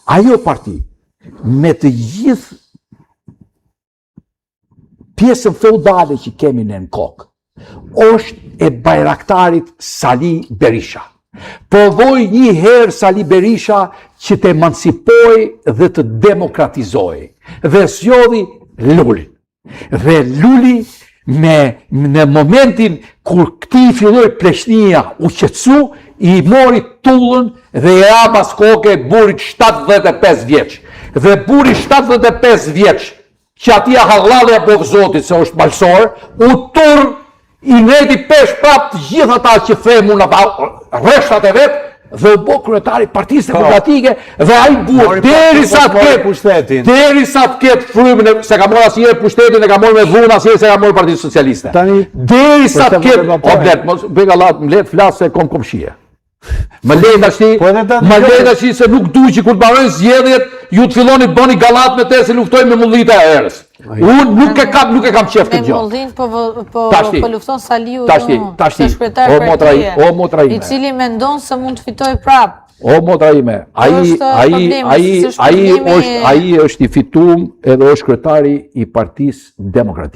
ajo parti, me të gjithë pjesën feudale që kemi në kokë, është e bajraktarit Sali Berisha. Provoj një herë Sali Berisha që të emancipoj dhe të demokratizoj. Dhe zgjodhi Lulin. Dhe Luli në momentin kur këti filloi Pleshnia u qetësu, i mori tullën dhe i rabas koke burit 75 vjeç. Dhe buri 75 vjeç, që atia hallalë e bovzotit se është malsor, u turn i ngreti pesh prap të gjithë ata që themu në rreshtat e vetë, dhe u bo kryetari Partisë Demokratike dhe ai buhet derisa të ketë frymën se ka marrë asnjëherë pushtetin e ka marrë me vunë asnjëherë se ka marrë Partia Socialiste. Derisa të ketë oblet, mos bëj gallat, më le të flas se kom komshie. Më lejnë tash se nuk du që kur të barojnë zgjedhjet, ju të filloni bëni gallat me te se luftoj me mullita e erës. Unë nuk e kam qef këtë gjë. Me mullin po lufton Saliu, shkretar Partie, i cili mendon se mund të fitoj prap. O motra ime, ai është i fituar edhe është kryetari i Partisë Demokratike.